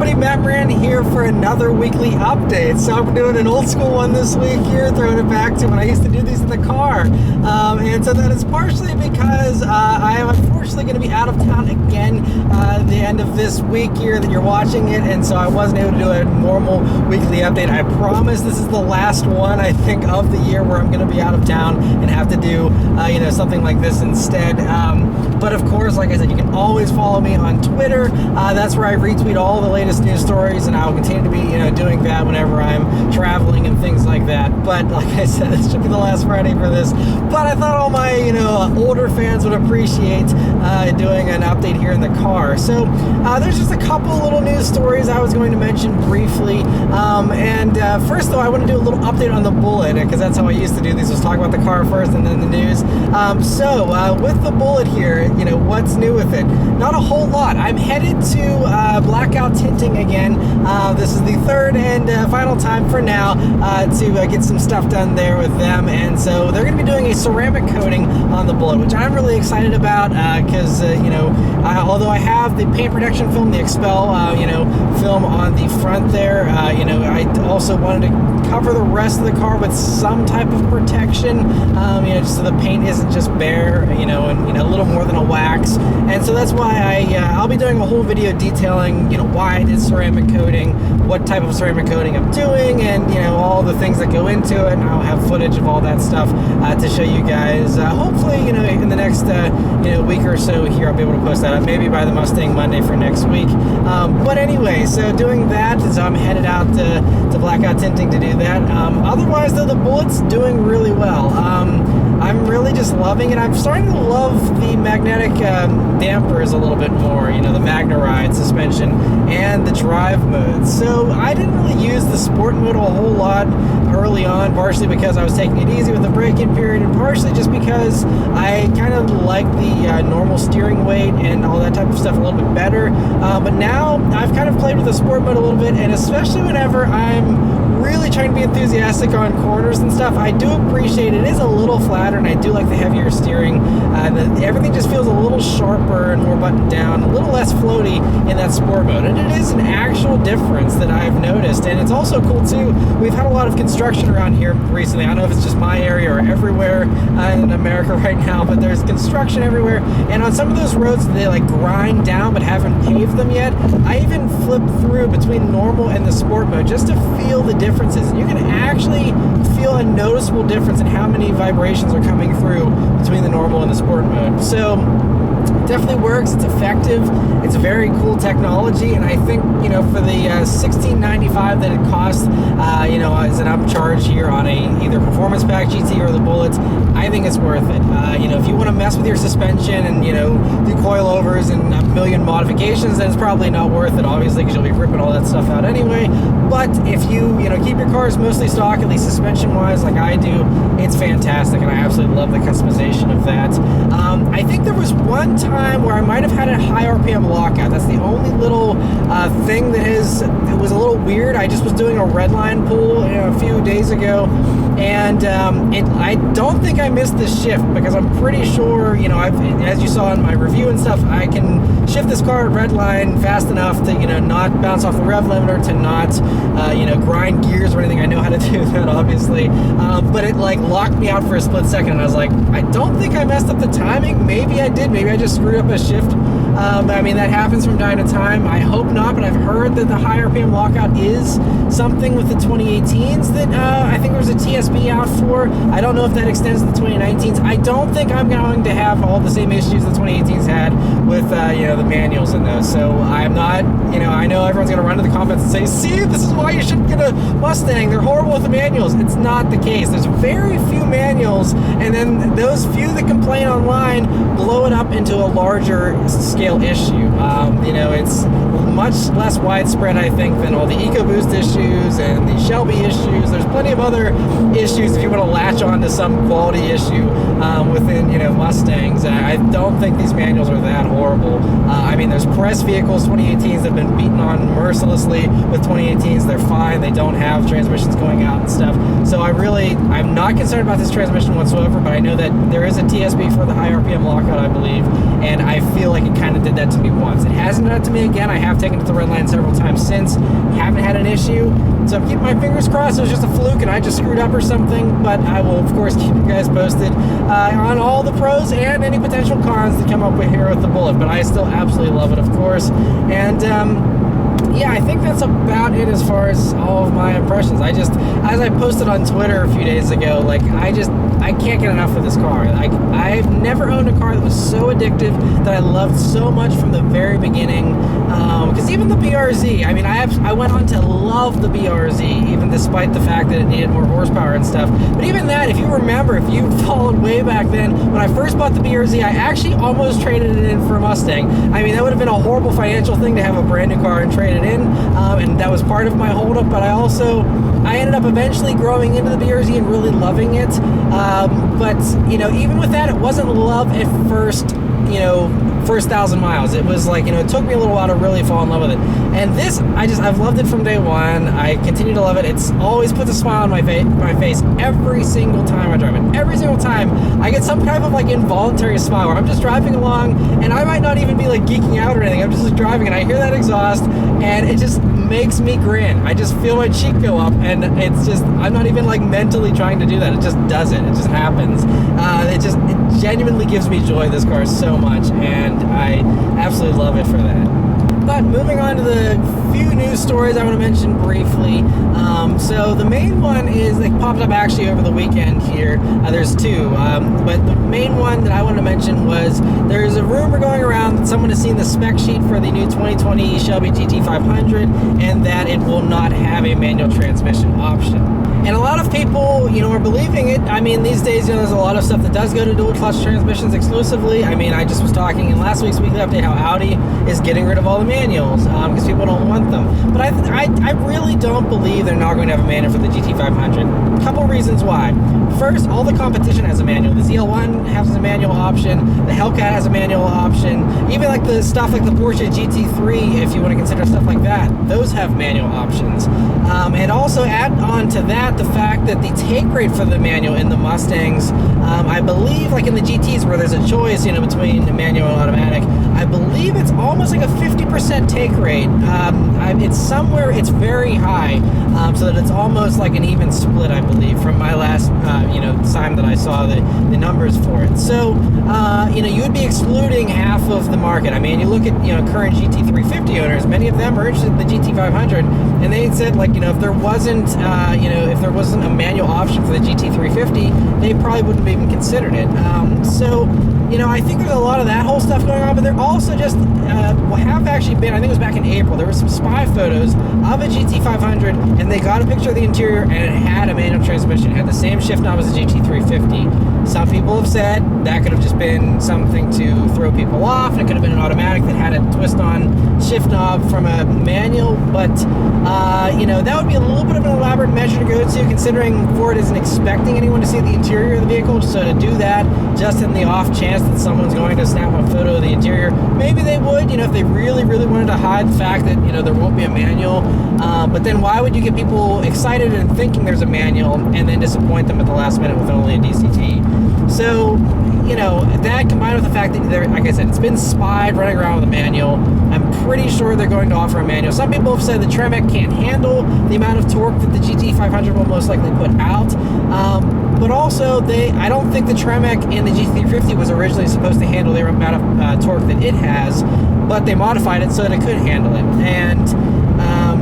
everybody, Matt Maran here for another weekly update. So I'm doing an old school one this week here, throwing it back to when I used to do these in the car. And so that is partially because I am unfortunately going to be out of town again the end of this week here that you're watching it, and so I wasn't able to do a normal weekly update. I promise this is the last one, I think, of the year where I'm going to be out of town and have to do something like this instead. But of course, like I said, you can always follow me on Twitter. That's where I retweet all the latest news stories, and I will continue to be doing that whenever I'm traveling and things like that. But like I said, this should be the last Friday for this. But I thought all my older fans would appreciate doing an update here in the car. So there's just a couple little news stories I was going to mention briefly. First though, I want to do a little update on the Bullitt, because that's how I used to do these, was talk about the car first and then the news. With the Bullitt here, what's new with it? Not a whole lot. I'm headed to blackout tinting again. This is the third and final time for now to get some stuff done there with them, and so they're going to be doing a ceramic coating on the Bullitt, which I'm really excited about because although I have the paint protection film, the Expel film on the front there, I also wanted to cover the rest of the car with some type of protection, just so the paint isn't just bare, and a little more than a wax. And so that's why I'll be doing a whole video detailing, why I did ceramic coating, what type of ceramic coating I'm doing, and all the things that go into it. And I'll have footage of all that stuff to show you guys. Hopefully, in the next week or so here, I'll be able to post that up, maybe by the Mustang Monday for next week. But anyway, so doing that, so I'm headed out to blackout tinting to do that. Otherwise, though, the Bullitt's doing really well. I'm really just loving it. I'm starting to love the magnetic dampers a little bit more, the Magna-Ride suspension and the drive mode. So I didn't really use the sport mode a whole lot early on, partially because I was taking it easy with the break-in period, and partially just because I kind of like the normal steering weight and all that type of stuff a little bit better. But now I've kind of played with the sport mode a little bit, and especially whenever I'm really trying to be enthusiastic on corners and stuff, I do appreciate it is a little flatter, and I do like the heavier steering. Everything just feels a little sharper and more buttoned down, a little less floaty in that sport mode, and it is an actual difference that I've noticed. And it's also cool too, we've had a lot of construction around here recently. I don't know if it's just my area or everywhere in America right now, but there's construction everywhere, and on some of those roads they like grind down but haven't paved them yet. I even flip through between normal and the sport mode just to feel the differences, and you can actually feel a noticeable difference in how many vibrations are coming through between the normal and the sport mode. So definitely works. It's effective. It's a very cool technology, and I think for the $16.95 that it costs, as an upcharge here on a either performance pack GT or the Bullitt, I think it's worth it. If you want to mess with your suspension and do coilovers and a million modifications, then it's probably not worth it, obviously, because you'll be ripping all that stuff out anyway. But if you keep your cars mostly stock, at least suspension wise, like I do, it's fantastic, and I absolutely love the customization of that. I think there was one time where I might have had a high RPM lockout. That's the only little thing that it was a little weird. I just was doing a red line pull a few days ago, and I don't think I missed this shift, because I'm pretty sure, as you saw in my review and stuff, I can shift this car at red line fast enough to not bounce off the rev limiter, to not grind gears or anything. I know how to do that, obviously, but it locked me out for a split second, and I was like, I don't think I messed up the timing. Maybe I did. Maybe I just screwed up a shift. That happens from time to time. I hope not, but I've heard that the high RPM lockout is something with the 2018s that I think there's a TSB out for. I don't know if that extends to the 2019s. I don't think I'm going to have all the same issues the 2018s had with the manuals in those. So I'm not, I know everyone's going to run to the comments and say, see, this is why you shouldn't get a Mustang. They're horrible with the manuals. It's not the case. There's very few manuals, and then those few that complain online blow it up into a larger scale issue. It's much less widespread, I think, than all the EcoBoost issues and the Shelby issues. There's plenty of other issues if you want to latch on to some quality issue within, Mustangs. I don't think these manuals are that horrible. There's press vehicles, 2018s, that have been beaten on mercilessly with 2018s. They're fine. They don't have transmissions going out and stuff. So I'm not concerned about this transmission whatsoever, but I know that there is a TSB for the high RPM lockout, I believe, and I feel like it kind of did that to me once. It hasn't done it to me again. I have taken it to the red line several times since. Haven't had an issue. So I'm keeping my fingers crossed it was just a fluke and I just screwed up or something. But I will, of course, keep you guys posted on all the pros and any potential cons that come up with here with the Bullitt. But I still absolutely love it, of course. And yeah, I think that's about it as far as all of my impressions. I just, as I posted on Twitter a few days ago, like, I can't get enough of this car. Like, I've never owned a car that was so addictive, that I loved so much from the very beginning. Because even the BRZ, I mean, I went on to love the BRZ, even despite the fact that it needed more horsepower and stuff. But even that, if you remember, if you followed way back then, when I first bought the BRZ, I actually almost traded it in for a Mustang. I mean, that would have been a horrible financial thing to have a brand new car and trade it in, and that was part of my holdup. But I ended up eventually growing into the BRZ and really loving it. But, you know, even with that, it wasn't love at first, you know, first 1,000 miles. It was like, you know, it took me a little while to really fall in love with it. And this, I've loved it from day one. I continue to love it. It's always puts a smile on my face every single time I drive it. Every single time I get some kind of like involuntary smile where I'm just driving along and I might not even be like geeking out or anything. I'm just driving and I hear that exhaust and it just makes me grin. I just feel my cheek go up and it's just, I'm not even like mentally trying to do that. It just does it. It just happens. It genuinely gives me joy, this car, so much, and I absolutely love it for that. But moving on to the few news stories I want to mention briefly. So the main one is, they popped up actually over the weekend here. There's two, but the main one that I wanted to mention was there's a rumor going around that someone has seen the spec sheet for the new 2020 Shelby GT500 and that it will not have a manual transmission option. And a lot of people, you know, are believing it. I mean, these days, you know, there's a lot of stuff that does go to dual clutch transmissions exclusively. I mean, I just was talking in last week's weekly update how Audi is getting rid of all the manuals because people don't want them. But I really don't believe they're not going to have a manual for the GT500. A couple reasons why. First, all the competition has a manual. The ZL1 has a manual option. The Hellcat has a manual option. Even like the stuff like the Porsche GT3, if you want to consider stuff like that, those have manual options. And also add on to that the fact that the take rate for the manual in the Mustangs, I believe like in the GTs where there's a choice, you know, between the manual and automatic, I believe it's almost like a 50% take rate. It's somewhere, it's very high, so that it's almost like an even split, I believe, from my last, you know, time that I saw the numbers for it. So, you know, you would be excluding half of the market. I mean, you look at, you know, current GT350 owners, many of them are interested in the GT500, and they said, like, you know, if there wasn't, you know, if there wasn't a manual option for the GT350, they probably wouldn't have even considered it. So, you know, I think there's a lot of that whole stuff going on, but there also just have actually been, I think it was back in April, there were some spy photos of a GT500, and they got a picture of the interior, and it had a manual transmission. It had the same shift knob as the GT350. Some people have said that could have just been something to throw people off, and it could have been an automatic that had a twist-on shift knob from a manual, but, you know, that would be a little bit of an elaborate measure to go to, considering Ford isn't expecting anyone to see the interior of the vehicle, so to do that, just in the off chance that someone's going to snap a photo of the interior, maybe they would, you know, if they really, really wanted to hide the fact that, you know, there won't be a manual, but then why would you get people excited and thinking there's a manual and then disappoint them at the last minute with only a DCT? So, you know, that combined with the fact that, like I said, it's been spied running around with a manual, I'm pretty sure they're going to offer a manual. Some people have said the Tremec can't handle the amount of torque that the GT500 will most likely put out, but also I don't think the Tremec in the GT350 was originally supposed to handle the amount of torque that it has, but they modified it so that it could handle it. And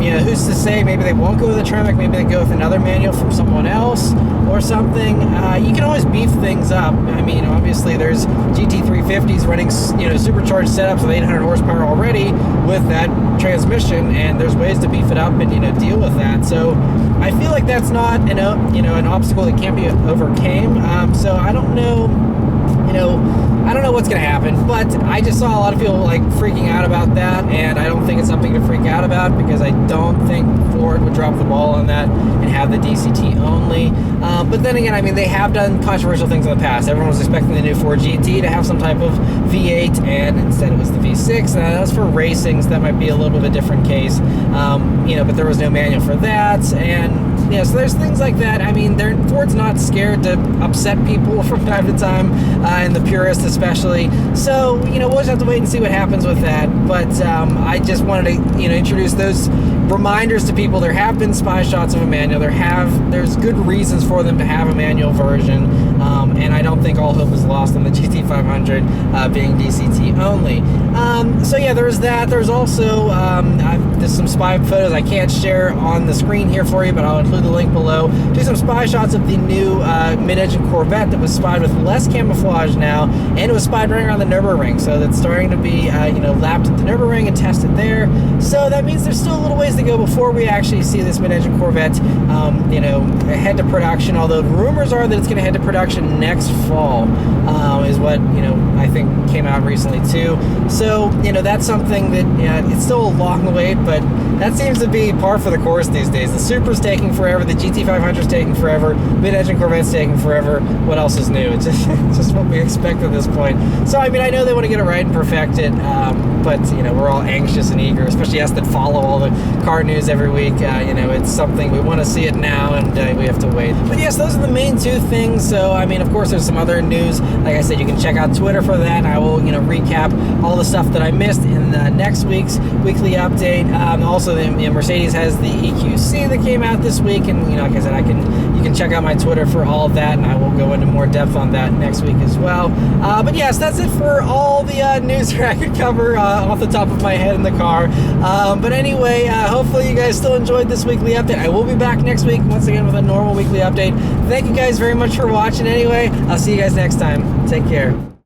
you know, who's to say maybe they won't go with a Tremec, maybe they go with another manual from someone else or something. You can always beef things up. I mean, obviously there's GT350s running, you know, supercharged setups with 800 horsepower already with that transmission, and there's ways to beef it up and, you know, deal with that. So I feel like that's not an, you know, an obstacle that can't be overcame. So I don't know, you know, I don't know what's going to happen, but I just saw a lot of people like freaking out about that, and I don't think it's something to freak out about, because I don't think Ford would drop the ball on that and have the DCT only. But then again, I mean, they have done controversial things in the past. Everyone was expecting the new Ford GT to have some type of V8, and instead it was the V6. And that was for racing, so that might be a little bit of a different case. You know, but there was no manual for that, and Yeah, so there's things like that. I mean, Ford's not scared to upset people from time to time, and the purists especially. So, we'll just have to wait and see what happens with that. But I just wanted to, introduce those reminders to people. There have been spy shots of a manual. There's good reasons for them to have a manual version, and I don't think all hope is lost on the GT500 being DCT only. So yeah, there's that. There's also there's some spy photos I can't share on the screen here for you, but I'll include the link below. Do some spy shots of the new mid-engine Corvette that was spied with less camouflage now, and it was spied right around the Nürburgring. So that's starting to be lapped at the Nürburgring and tested there. So that means there's still a little ways to go before we actually see this mid-engine Corvette head to production, although rumors are that it's going to head to production next fall, is what I think came out recently too. So that's something that it's still a long wait, but that seems to be par for the course these days. The Supra's taking forever, the GT500's taking forever, mid-engine Corvette's taking forever. What else is new? It's just what we expect at this point. So I mean, I know they want to get it right and perfect it, but we're all anxious and eager, especially us that follow all the car news every week. It's something we want to see it now, and we have to wait. But yes, those are the main two things. So I mean, of course, there's some other news. Like I said, you can check out Twitter for that. I will recap all the stuff that I missed in next week's weekly update. Also, the Mercedes has the EQC that came out this week, and like I said, you can check out my Twitter for all of that, and I will go into more depth on that next week as well. But yes, that's it for all the news that I could cover off the top of my head in the car. But anyway, hopefully you guys still enjoyed this weekly update. I will be back next week once again with a normal weekly update. Thank you guys very much for watching. Anyway, I'll see you guys next time. Take care.